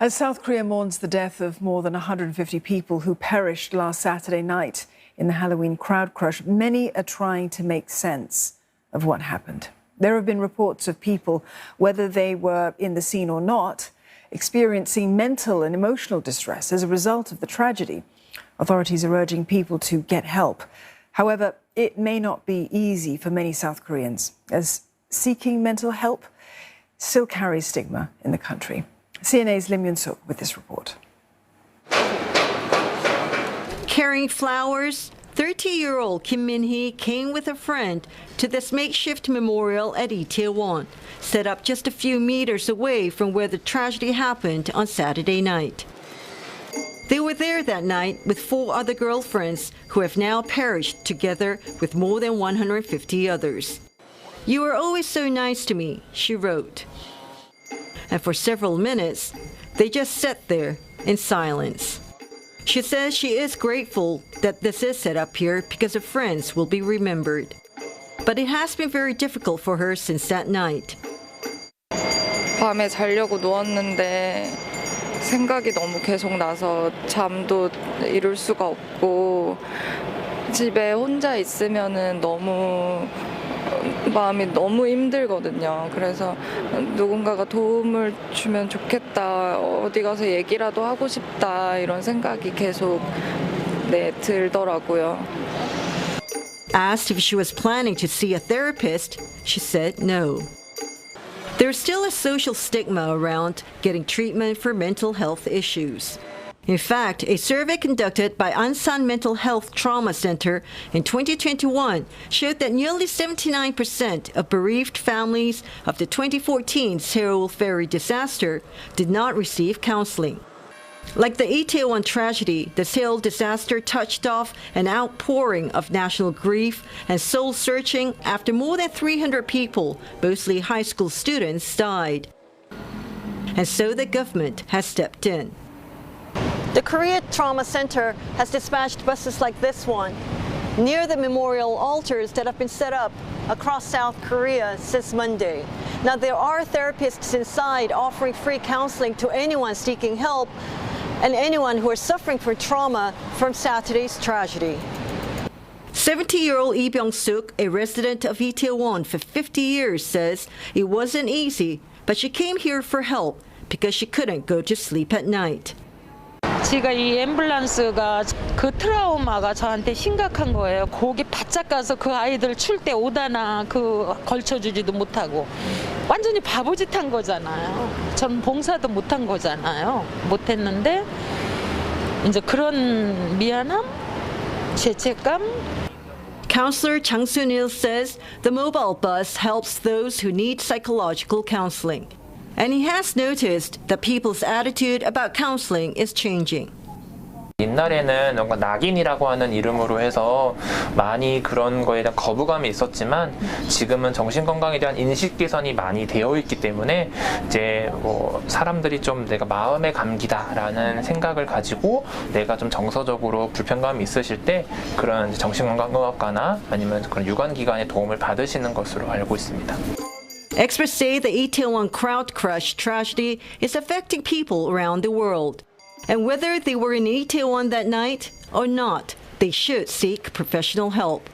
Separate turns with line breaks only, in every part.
As South Korea mourns the death of more than 150 people who perished last Saturday night in the Halloween crowd crush, many are trying to make sense of what happened. There have been reports of people, whether they were in the scene or not, experiencing mental and emotional distress as a result of the tragedy. Authorities are urging people to get help. However, it may not be easy for many South Koreans, as seeking mental help still carries stigma in the country. CNA's Lim Yun-suk with this report.
Carrying flowers, 30-year-old Kim Min-hee came with a friend to this makeshift memorial at Itaewon, set up just a few meters away from where the tragedy happened on Saturday night. They were there that night with 4 other girlfriends who have now perished together with more than 150 others. "You were always so nice to me," she wrote. And for several minutes, they just sat there in silence. She says she is grateful that this is set up here because her friends will be remembered. But it has been very difficult for her since that night.
밤에 자려고 누웠는데 생각이 너무 계속 나서 잠도 이룰 수가 없고 집에 혼자 있으면은 너무 마음이 너무 힘들거든요. 그래서 누군가가 도움을 주면 좋겠다. 어디 가서 얘기라도 하고 싶다. 이런 생각이 계속 들더라고요.
Asked if she was planning to see a therapist, she said no. There's still a social stigma around getting treatment for mental health issues. In fact, a survey conducted by Ansan Mental Health Trauma Center in 2021 showed that nearly 79% of bereaved families of the 2014 Seoul ferry disaster did not receive counseling. Like the Itaewon tragedy, the Seoul disaster touched off an outpouring of national grief and soul-searching after more than 300 people, mostly high school students, died. And so the government has stepped in. The Korea Trauma Center has dispatched buses like this one near the memorial altars that have been set up across South Korea since Monday. Now, there are therapists inside offering free counseling to anyone seeking help and anyone who is suffering from trauma from Saturday's tragedy. 70-year-old Lee Byung-suk, a resident of Itaewon for 50 years, says it wasn't easy, but she came here for help because she couldn't go to sleep at night.
제가 이 앰뷸런스가 그 트라우마가 저한테 심각한 거예요. 거기 바짝 가서 그 아이들 출 때 오다나 그 걸쳐주지도 못하고 완전히 바보짓 한 거잖아요. 전 봉사도 못한 거잖아요. 못했는데 이제 그런 미안함, 죄책감.
Counselor Chang Soon-il says the mobile bus helps those who need psychological counseling. And he has noticed that people's attitude about counseling is changing.
옛날에는 뭔가 낙인이라고 하는 이름으로 해서 많이 그런 거에 대한 거부감이 있었지만 지금은 정신건강에 대한 인식 개선이 많이 되어 있기 때문에 이제 사람들이 좀 내가 마음의 감기다라는 생각을 가지고 내가 좀 정서적으로 불편감이 있으실 때 그런 정신건강의학과나 아니면 그런 유관기관의 도움을 받으시는 것으로 알고 있습니다.
Experts say the Itaewon crowd crush tragedy is affecting people around the world. And whether they were in Itaewon that night or not, they should seek professional help.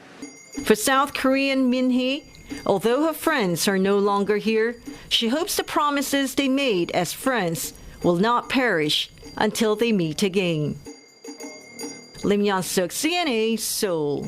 For South Korean Min-hee, although her friends are no longer here, she hopes the promises they made as friends will not perish until they meet again. Lim Yun-suk, CNA, Seoul.